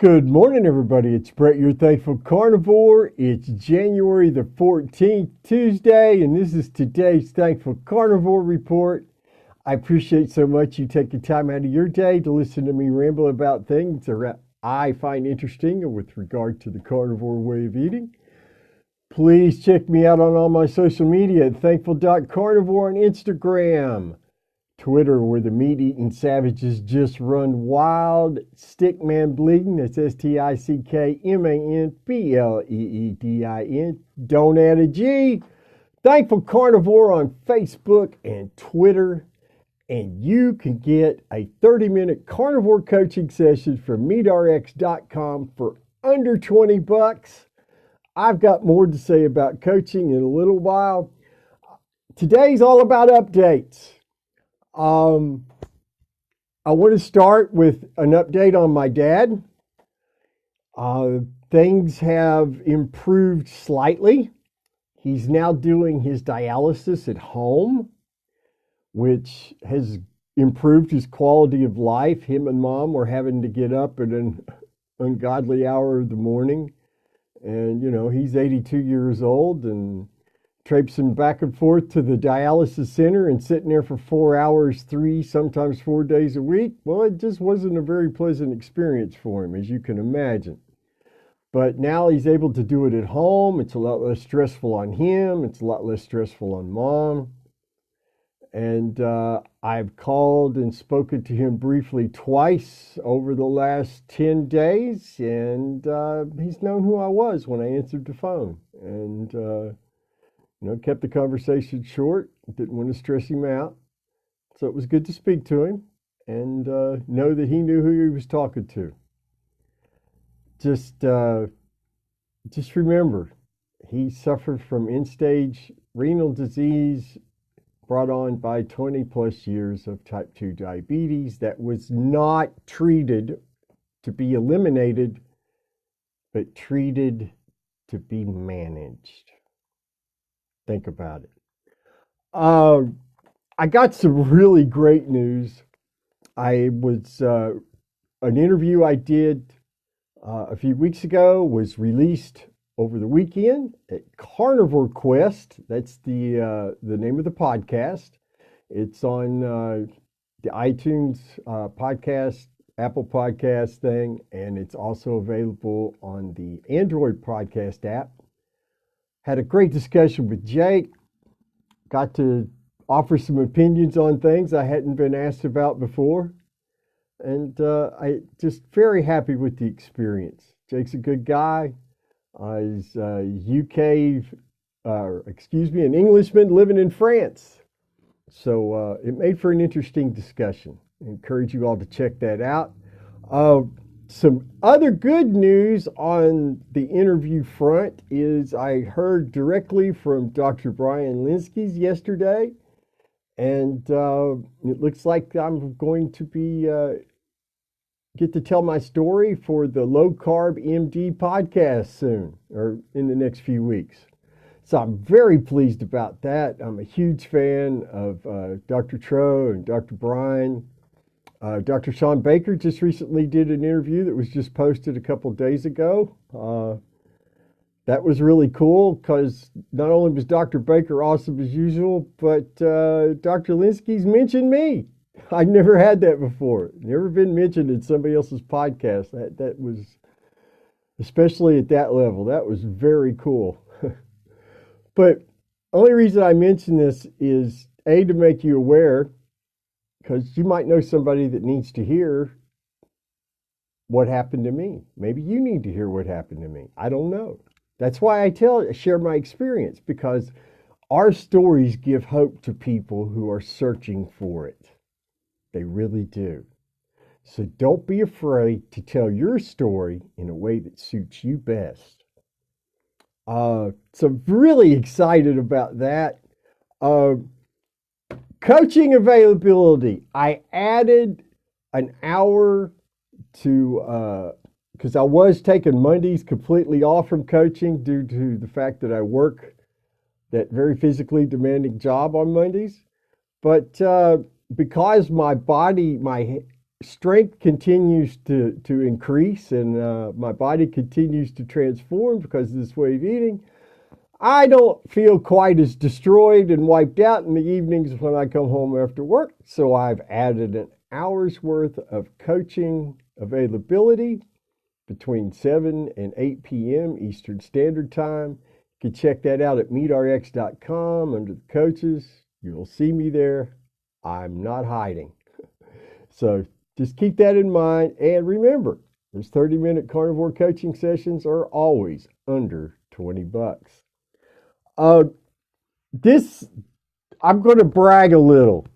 Good morning, everybody. It's Brett, your Thankful Carnivore. It's January the 14th, Tuesday, and this is today's Thankful Carnivore Report. I appreciate so much you taking time out of your day to listen to me ramble about things that I find interesting with regard to the carnivore way of eating. Please check me out on all my social media at thankful.carnivore on Instagram. Twitter, where the meat-eating savages just run wild. Stickman Bleeding, that's STICKMANBLEEDIN. Don't add a G. Thankful Carnivore on Facebook and Twitter. And you can get a 30-minute carnivore coaching session from meatrx.com for under $20. I've got more to say about coaching in a little while. Today's all about updates. I want to start with an update on my dad. Things have improved slightly. He's now doing his dialysis at home, which has improved his quality of life. Him and Mom were having to get up at an ungodly hour of the morning. And, he's 82 years old and traipsing back and forth to the dialysis center and sitting there for 4 hours, 3, sometimes 4 days a week. Well, it just wasn't a very pleasant experience for him, as you can imagine. But now he's able to do it at home. It's a lot less stressful on him. It's a lot less stressful on Mom. And I've called and spoken to him briefly twice over the last 10 days. And he's known who I was when I answered the phone. And kept the conversation short. Didn't want to stress him out. So it was good to speak to him and know that he knew who he was talking to. Just remember, he suffered from end-stage renal disease brought on by 20 plus years of type 2 diabetes that was not treated to be eliminated, but treated to be managed. Think about it. I got some really great news. An interview I did a few weeks ago was released over the weekend at Carnivore Quest. That's the name of the podcast. It's on the iTunes podcast, Apple podcast thing, and it's also available on the Android podcast app. Had a great discussion with Jake. Got to offer some opinions on things I hadn't been asked about before. And I just very happy with the experience. Jake's a good guy. He's an Englishman living in France. So it made for an interesting discussion. I encourage you all to check that out. Some other good news on the interview front is I heard directly from Dr. Brian Linsky's yesterday, and it looks like I'm going to be get to tell my story for the Low Carb MD podcast soon, or in the next few weeks. So I'm very pleased about that. I'm a huge fan of Dr. Tro and Dr. Brian. Dr. Sean Baker just recently did an interview that was just posted a couple days ago. That was really cool because not only was Dr. Baker awesome as usual, but Dr. Linsky's mentioned me. I'd never had that before. Never been mentioned in somebody else's podcast. That was, especially at that level, that was very cool. But only reason I mention this is, A, to make you aware, because you might know somebody that needs to hear what happened to me. Maybe you need to hear what happened to me. I don't know. That's why I share my experience, because our stories give hope to people who are searching for it. They really do. So don't be afraid to tell your story in a way that suits you best. So I'm really excited about that. Coaching availability. I added an hour to, because I was taking Mondays completely off from coaching due to the fact that I work that very physically demanding job on Mondays. But because my body, my strength continues to increase and my body continues to transform because of this way of eating, I don't feel quite as destroyed and wiped out in the evenings when I come home after work. So I've added an hour's worth of coaching availability between 7 and 8 p.m. Eastern Standard Time. You can check that out at meetrx.com under the coaches. You'll see me there. I'm not hiding. So just keep that in mind. And remember, those 30-minute carnivore coaching sessions are always under $20. This, I'm going to brag a little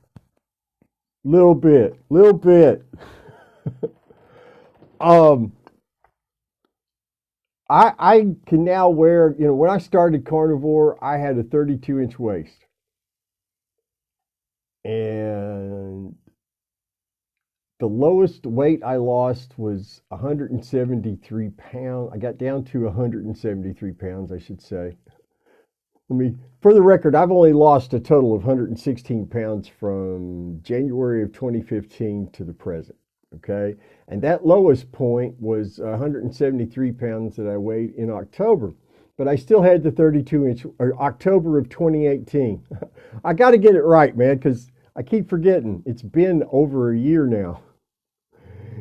bit. I can now wear, when I started Carnivore, I had a 32-inch waist. And the lowest weight I lost was 173 pounds. I got down to 173 pounds, I should say. For the record, I've only lost a total of 116 pounds from January of 2015 to the present. Okay. And that lowest point was 173 pounds that I weighed in October. But I still had the 32-inch, or October of 2018. I got to get it right, man, because I keep forgetting. It's been over a year now.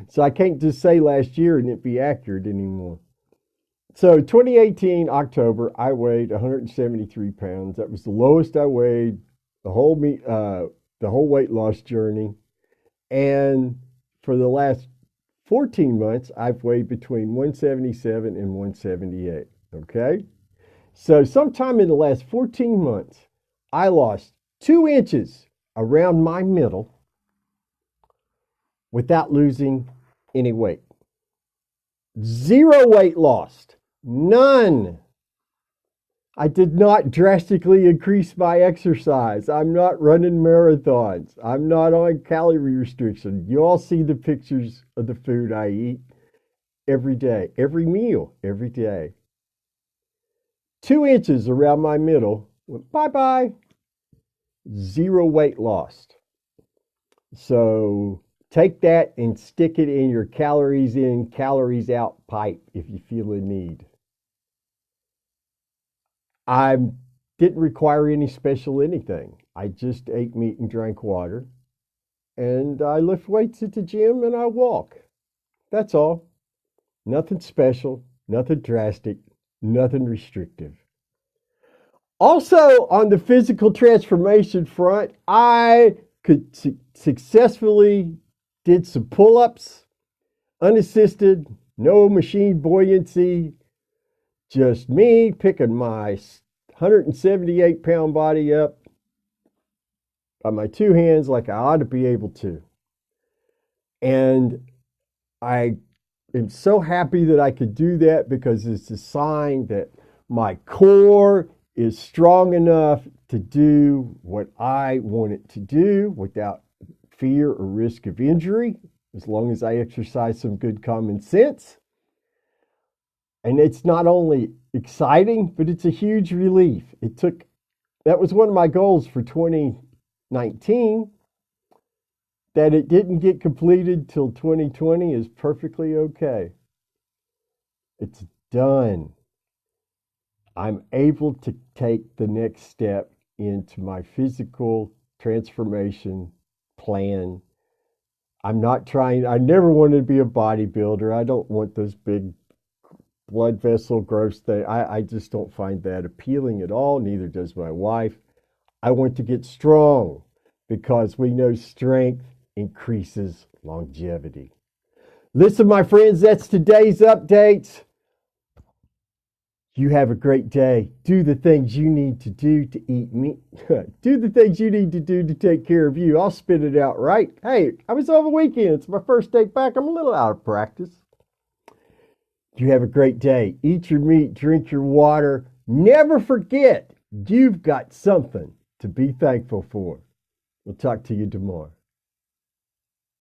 So I can't just say last year and it be accurate anymore. So 2018, October, I weighed 173 pounds. That was the lowest I weighed the whole weight loss journey. And for the last 14 months, I've weighed between 177 and 178. Okay? So sometime in the last 14 months, I lost 2 inches around my middle without losing any weight. 0 weight lost. None. I did not drastically increase my exercise. I'm not running marathons. I'm not on calorie restriction. You all see the pictures of the food I eat every day, every meal, every day. 2 inches around my middle went bye-bye. 0 weight lost. So take that and stick it in your calories in, calories out pipe if you feel a need. I didn't require any special anything. I just ate meat and drank water. And I lift weights at the gym and I walk. That's all. Nothing special, nothing drastic, nothing restrictive. Also, on the physical transformation front, I could successfully did some pull-ups, unassisted, no machine buoyancy, just me picking my 178-pound body up by my 2 hands like I ought to be able to. And I am so happy that I could do that because it's a sign that my core is strong enough to do what I want it to do without fear or risk of injury, as long as I exercise some good common sense. And it's not only exciting, but it's a huge relief. That was one of my goals for 2019. That it didn't get completed till 2020 is perfectly okay. It's done. I'm able to take the next step into my physical transformation plan. I never wanted to be a bodybuilder. I don't want those big blood vessel gross things. I just don't find that appealing at all. Neither does my wife. I want to get strong because we know strength increases longevity. Listen, my friends, that's today's updates. You have a great day. Do the things you need to do to eat meat. Do the things you need to do to take care of you. I'll spit it out right. Hey, I was over the weekend. It's my first day back. I'm a little out of practice. You have a great day. Eat your meat, drink your water. Never forget, you've got something to be thankful for. We'll talk to you tomorrow.